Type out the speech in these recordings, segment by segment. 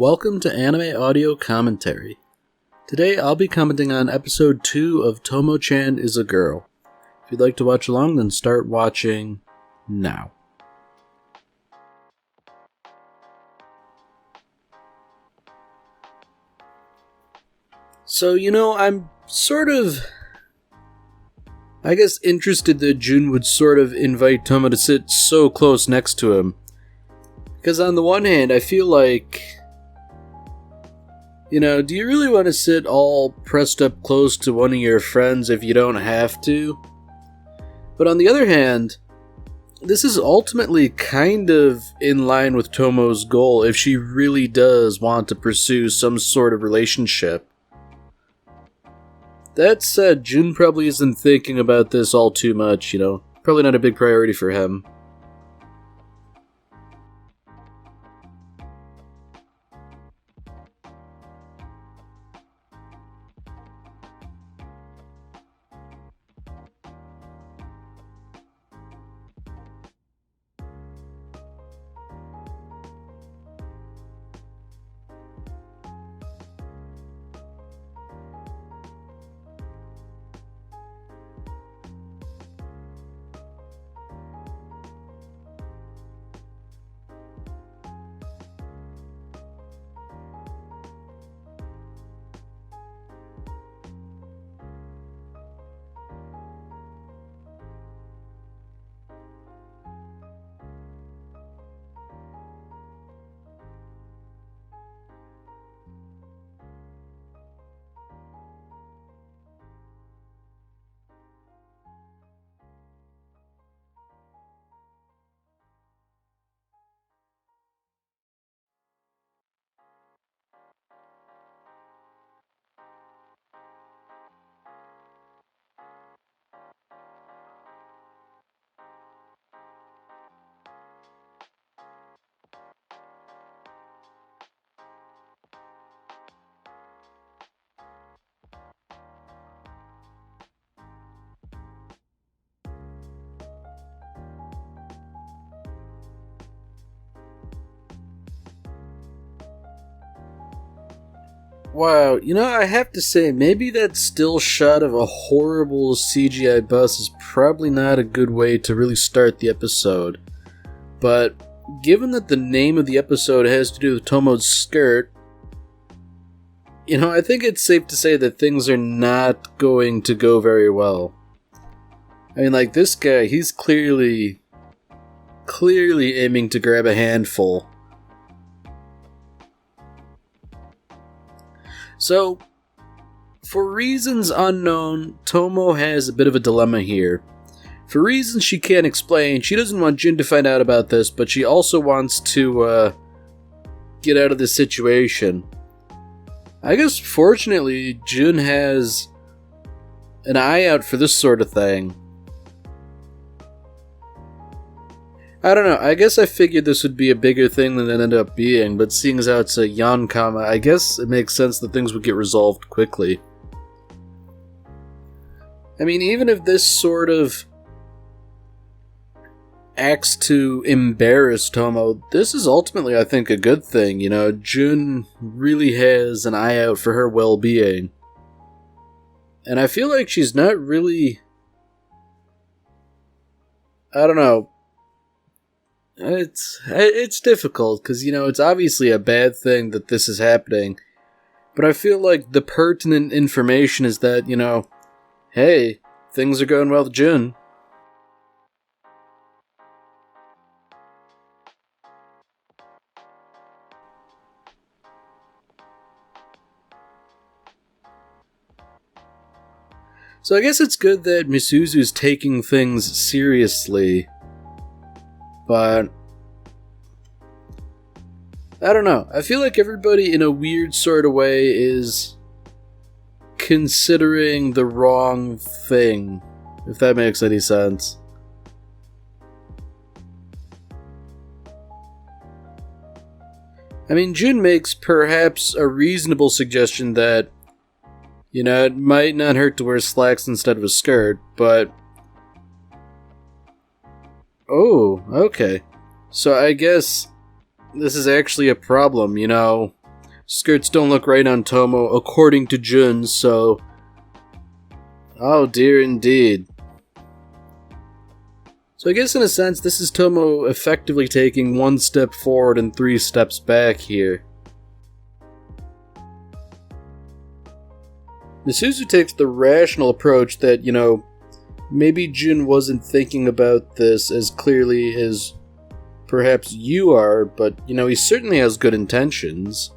Welcome to Anime Audio Commentary. Today I'll be commenting on episode 2 of Tomo-Chan is a Girl. If you'd like to watch along, then start watching now. So, I'm interested that Jun would sort of invite Tomo to sit so close next to him. Because on the one hand, I feel like, do you really want to sit all pressed up close to one of your friends if you don't have to? But on the other hand, this is ultimately kind of in line with Tomo's goal if she really does want to pursue some sort of relationship. That said, Jun probably isn't thinking about this all too much, Probably not a big priority for him. Wow, I have to say, maybe that still shot of a horrible CGI bus is probably not a good way to really start the episode. But given that the name of the episode has to do with Tomo's skirt, I think it's safe to say that things are not going to go very well. I mean, this guy, he's clearly aiming to grab a handful. So, for reasons unknown, Tomo has a bit of a dilemma here. For reasons she can't explain, she doesn't want Jun to find out about this, but she also wants to, get out of this situation. I guess, fortunately, Jun has an eye out for this sort of thing. I don't know, I guess I figured this would be a bigger thing than it ended up being, but seeing as how it's a Yonkama, I guess it makes sense that things would get resolved quickly. I mean, even if this sort of acts to embarrass Tomo, this is ultimately, I think, a good thing, Jun really has an eye out for her well-being. And I feel like she's not really, I don't know, It's difficult, because, it's obviously a bad thing that this is happening, but I feel like the pertinent information is that, hey, things are going well with Jun. So I guess it's good that Misuzu's taking things seriously, but I don't know. I feel like everybody in a weird sort of way is considering the wrong thing, if that makes any sense. I mean, Jun makes perhaps a reasonable suggestion that, it might not hurt to wear slacks instead of a skirt, but Oh, okay. So I guess this is actually a problem, skirts don't look right on Tomo, according to Jun, so... Oh dear indeed. So I guess in a sense, this is Tomo effectively taking 1 step forward and 3 steps back here. Misuzu takes the rational approach that, maybe Jun wasn't thinking about this as clearly as perhaps you are, but, he certainly has good intentions.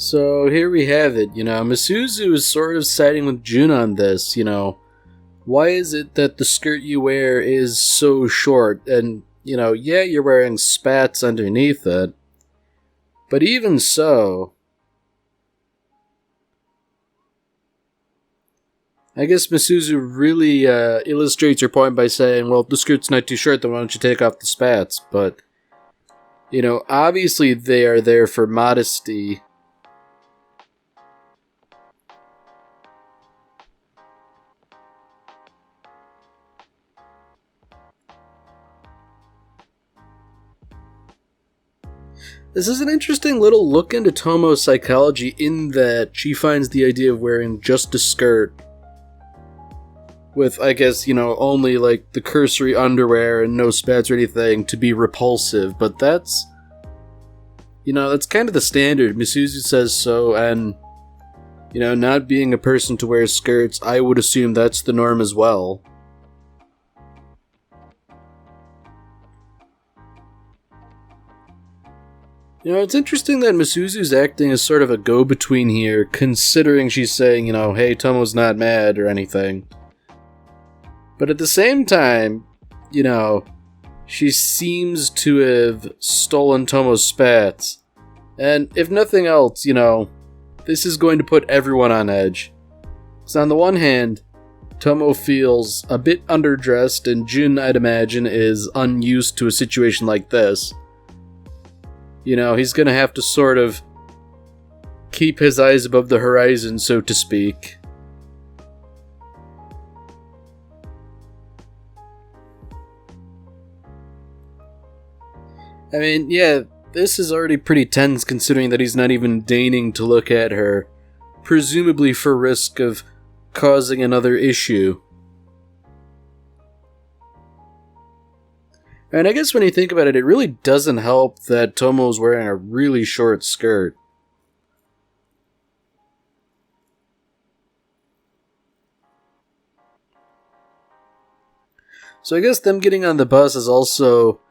So here we have it, Misuzu is sort of siding with Jun on this, Why is it that the skirt you wear is so short? And, yeah, you're wearing spats underneath it. But even so... I guess Misuzu really illustrates her point by saying, well, if the skirt's not too short, then why don't you take off the spats? But, obviously they are there for modesty. This is an interesting little look into Tomo's psychology in that she finds the idea of wearing just a skirt with, I guess, only like the cursory underwear and no spats or anything to be repulsive, but that's, that's kind of the standard. Misuzu says so, and, not being a person to wear skirts, I would assume that's the norm as well. It's interesting that Misuzu's acting as sort of a go-between here, considering she's saying, hey, Tomo's not mad or anything. But at the same time, she seems to have stolen Tomo's spats. And if nothing else, this is going to put everyone on edge. So on the one hand, Tomo feels a bit underdressed, and Jun, I'd imagine, is unused to a situation like this. He's gonna have to sort of keep his eyes above the horizon, so to speak. I mean, yeah, this is already pretty tense considering that he's not even deigning to look at her, presumably for risk of causing another issue. And I guess when you think about it, it really doesn't help that Tomo's wearing a really short skirt. So I guess them getting on the bus is also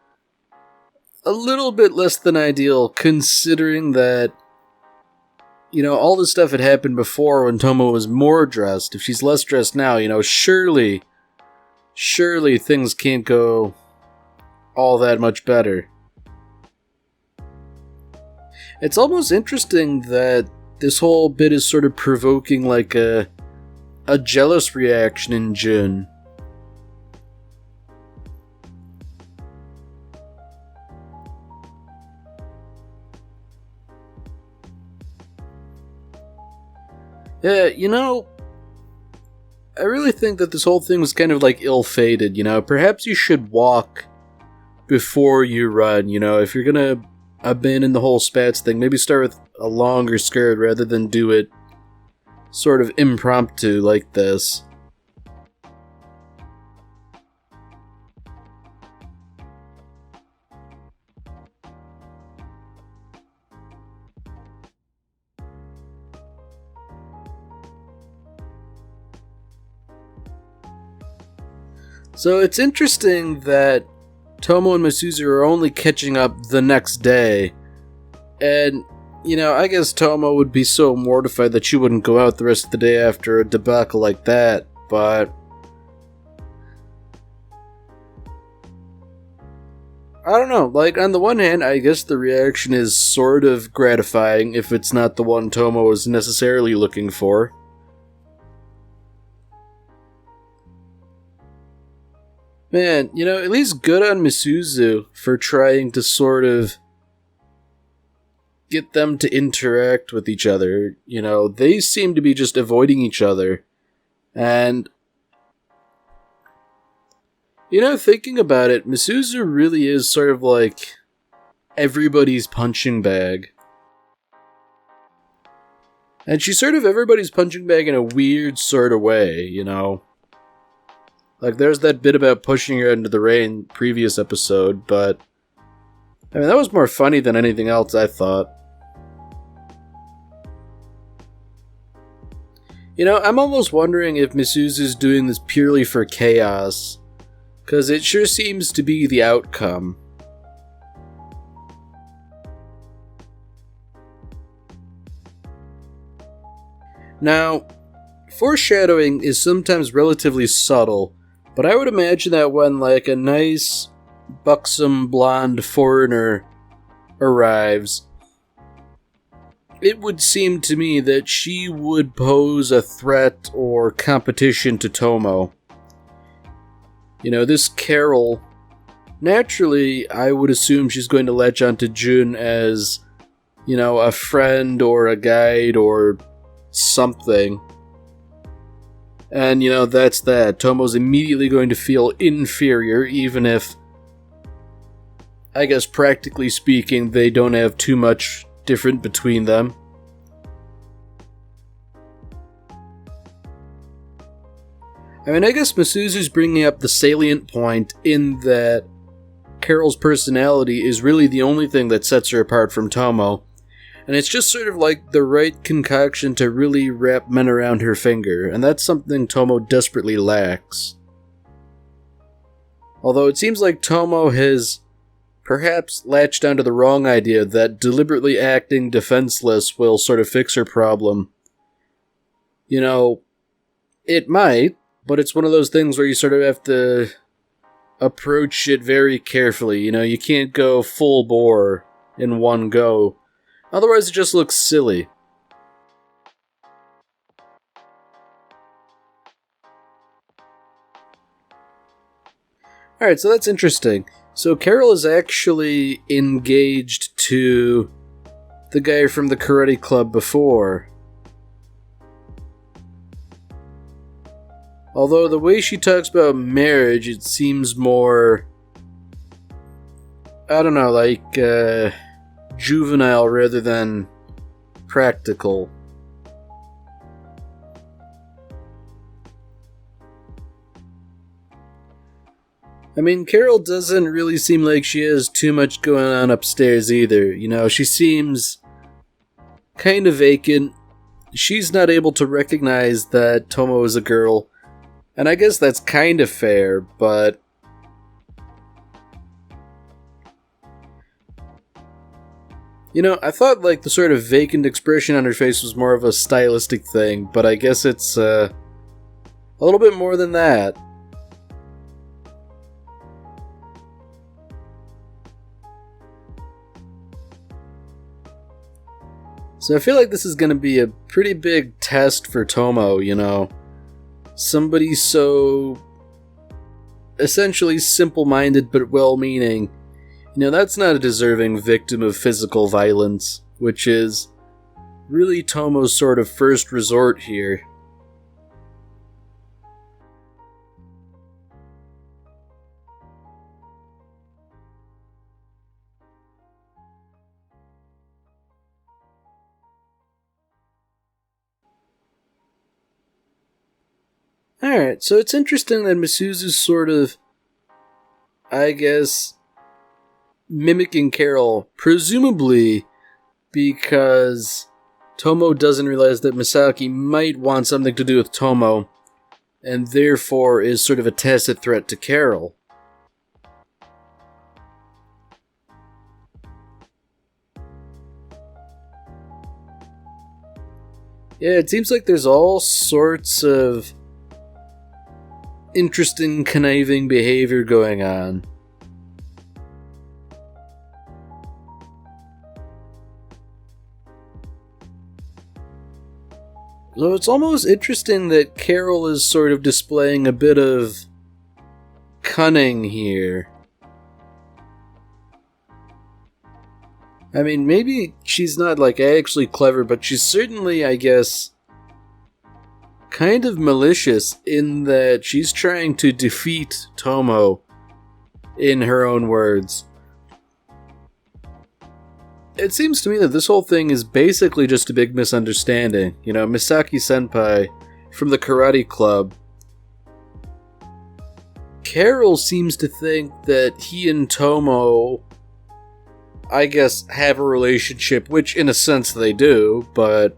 a little bit less than ideal, considering that, all this stuff had happened before when Tomo was more dressed. If she's less dressed now, surely things can't go all that much better. It's almost interesting that this whole bit is sort of provoking like a jealous reaction in Jun. Yeah, I really think that this whole thing was kind of like ill-fated, Perhaps you should walk before you run, if you're gonna abandon the whole spats thing, maybe start with a longer skirt rather than do it sort of impromptu like this. So it's interesting that Tomo and Misuzu are only catching up the next day, and, I guess Tomo would be so mortified that she wouldn't go out the rest of the day after a debacle like that, but I don't know, on the one hand, I guess the reaction is sort of gratifying if it's not the one Tomo was necessarily looking for. Man, at least good on Misuzu for trying to sort of get them to interact with each other. They seem to be just avoiding each other. And, thinking about it, Misuzu really is sort of like everybody's punching bag. And she's sort of everybody's punching bag in a weird sort of way, Like, there's that bit about pushing her into the rain previous episode, but that was more funny than anything else, I thought. I'm almost wondering if Misuzu's doing this purely for chaos, because it sure seems to be the outcome. Now, foreshadowing is sometimes relatively subtle, but I would imagine that when, like, a nice, buxom, blonde foreigner arrives, it would seem to me that she would pose a threat or competition to Tomo. This Carol, naturally, I would assume she's going to latch onto Jun as, a friend or a guide or something. And, that's that. Tomo's immediately going to feel inferior, even if, I guess practically speaking, they don't have too much different between them. I guess Misuzu's bringing up the salient point in that Carol's personality is really the only thing that sets her apart from Tomo. And it's just sort of like the right concoction to really wrap men around her finger, and that's something Tomo desperately lacks. Although it seems like Tomo has perhaps latched onto the wrong idea that deliberately acting defenseless will sort of fix her problem. It might, but it's one of those things where you sort of have to approach it very carefully. You can't go full bore in one go. Otherwise, it just looks silly. Alright, so that's interesting. So Carol is actually engaged to the guy from the karate club before. Although the way she talks about marriage, it seems more, I don't know, like, juvenile rather than practical. Carol doesn't really seem like she has too much going on upstairs either. She seems kind of vacant. She's not able to recognize that Tomo is a girl. And I guess that's kind of fair, but I thought like the sort of vacant expression on her face was more of a stylistic thing, but I guess it's a little bit more than that. So I feel like this is going to be a pretty big test for Tomo, Somebody so essentially simple-minded but well-meaning. That's not a deserving victim of physical violence, which is really Tomo's sort of first resort here. Alright, so it's interesting that Misuzu's sort of, I guess, mimicking Carol, presumably because Tomo doesn't realize that Misaki might want something to do with Tomo, and therefore is sort of a tacit threat to Carol. Yeah, it seems like there's all sorts of interesting, conniving behavior going on. So it's almost interesting that Carol is sort of displaying a bit of cunning here. Maybe she's not like actually clever, but she's certainly, I guess, kind of malicious in that she's trying to defeat Tomo, in her own words. It seems to me that this whole thing is basically just a big misunderstanding. You know, Misaki-senpai from the karate club, Carol seems to think that he and Tomo, I guess, have a relationship, which in a sense they do, but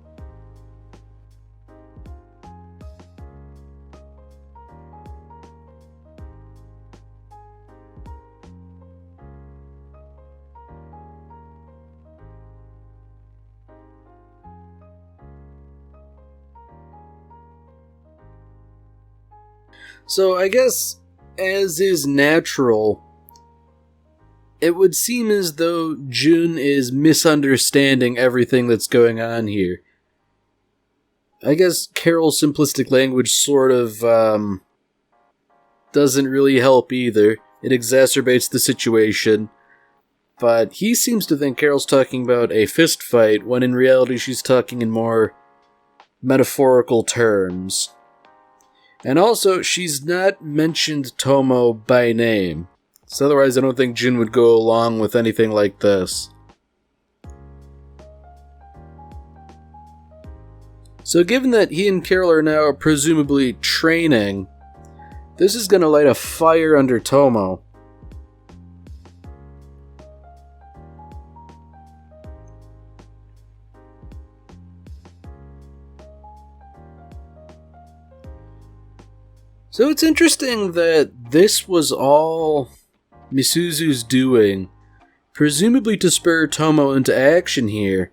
so I guess, as is natural, it would seem as though Jun is misunderstanding everything that's going on here. I guess Carol's simplistic language sort of, doesn't really help either. It exacerbates the situation. But he seems to think Carol's talking about a fist fight, when in reality she's talking in more metaphorical terms. And also, she's not mentioned Tomo by name. So otherwise I don't think Jun would go along with anything like this. So given that he and Carol are now presumably training, this is going to light a fire under Tomo. So it's interesting that this was all Misuzu's doing, presumably to spur Tomo into action here.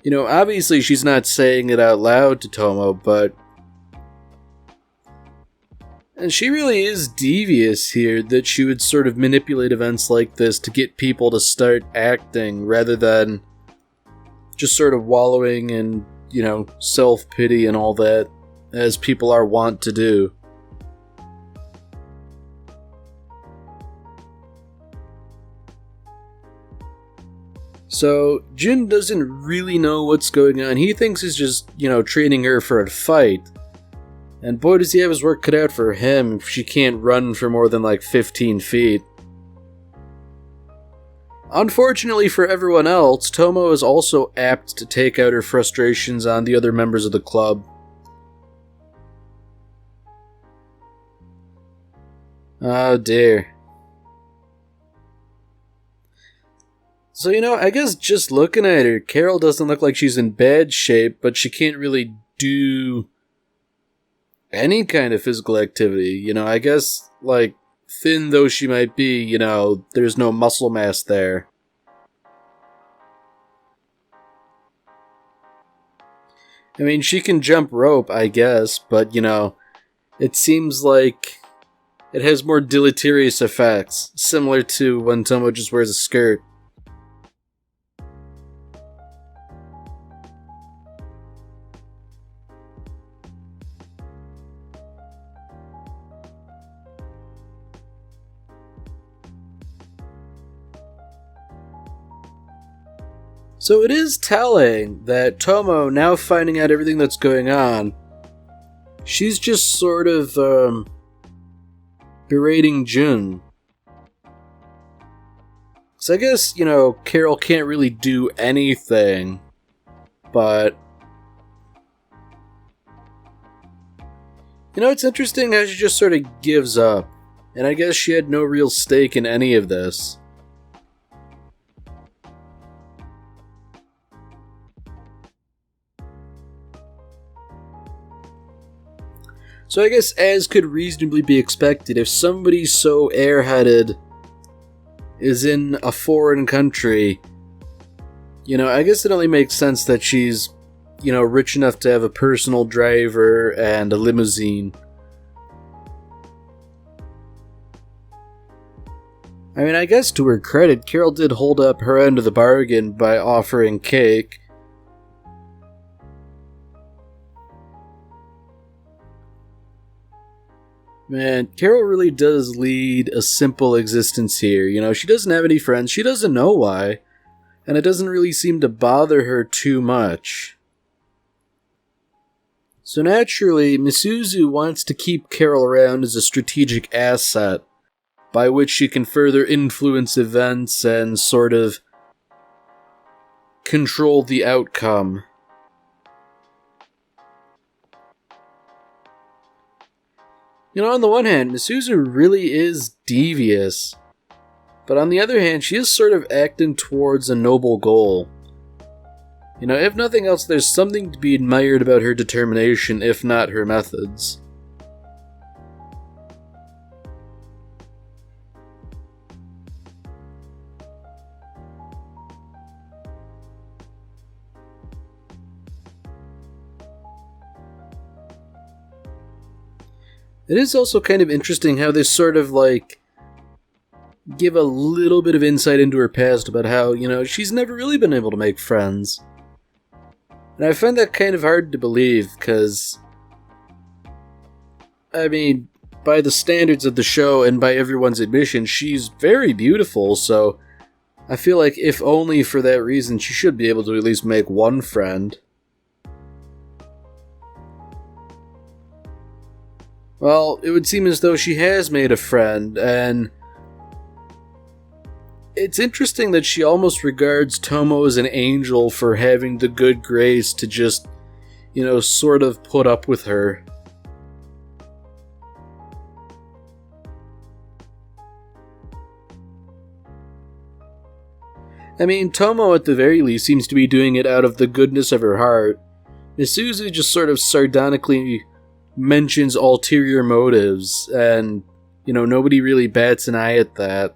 You know, obviously she's not saying it out loud to Tomo, but... And she really is devious here, that she would sort of manipulate events like this to get people to start acting, rather than just sort of wallowing in, you know, self-pity and all that, as people are wont to do. So, Jun doesn't really know what's going on. He thinks he's just, you know, training her for a fight. And boy does he have his work cut out for him if she can't run for more than like 15 feet. Unfortunately for everyone else, Tomo is also apt to take out her frustrations on the other members of the club. Oh dear. So, you know, I guess just looking at her, Carol doesn't look like she's in bad shape, but she can't really do any kind of physical activity. You know, I guess, like, thin though she might be, you know, there's no muscle mass there. I mean, she can jump rope, I guess, but, you know, it seems like it has more deleterious effects, similar to when Tomo just wears a skirt. So it is telling that Tomo, now finding out everything that's going on, she's just sort of, berating Jun. So I guess, you know, Carol can't really do anything, but... You know, it's interesting how she just sort of gives up, and I guess she had no real stake in any of this. So I guess, as could reasonably be expected, if somebody so airheaded is in a foreign country, you know, I guess it only makes sense that she's, you know, rich enough to have a personal driver and a limousine. I mean, I guess to her credit, Carol did hold up her end of the bargain by offering cake. Man, Carol really does lead a simple existence here. You know, she doesn't have any friends, she doesn't know why, and it doesn't really seem to bother her too much. So naturally, Misuzu wants to keep Carol around as a strategic asset, by which she can further influence events and sort of control the outcome. You know, on the one hand, Misuzu really is devious, but on the other hand, she is sort of acting towards a noble goal. You know, if nothing else, there's something to be admired about her determination, if not her methods. It is also kind of interesting how they sort of, give a little bit of insight into her past about how, she's never really been able to make friends. And I find that kind of hard to believe, because, I mean, by the standards of the show and by everyone's admission, she's very beautiful, so I feel like if only for that reason, she should be able to at least make one friend. Well, it would seem as though she has made a friend, and it's interesting that she almost regards Tomo as an angel for having the good grace to just, sort of put up with her. I mean, Tomo at the very least seems to be doing it out of the goodness of her heart. Misuzu just sort of sardonically mentions ulterior motives, and, nobody really bats an eye at that.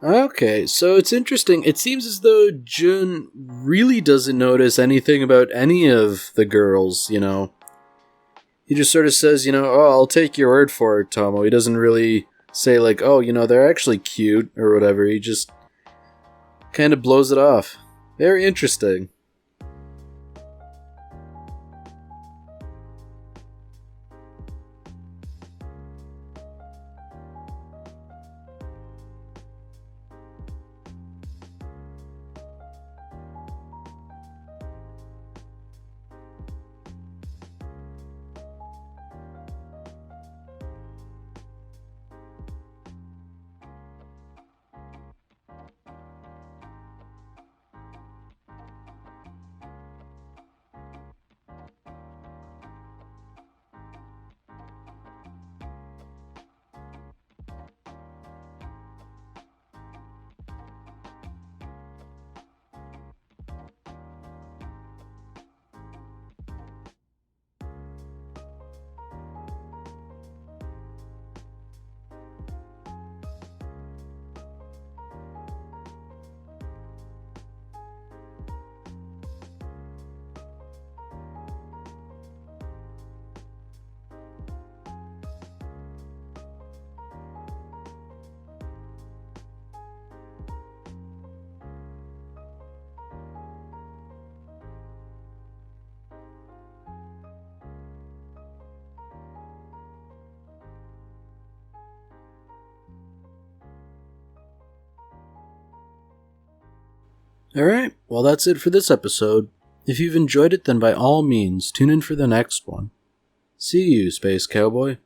Okay, so it's interesting. It seems as though Jun really doesn't notice anything about any of the girls, He just sort of says, oh, I'll take your word for it, Tomo. He doesn't really say, oh, they're actually cute, or whatever. He just kind of blows it off. Very interesting. Alright, well that's it for this episode. If you've enjoyed it, then by all means, tune in for the next one. See you, Space Cowboy.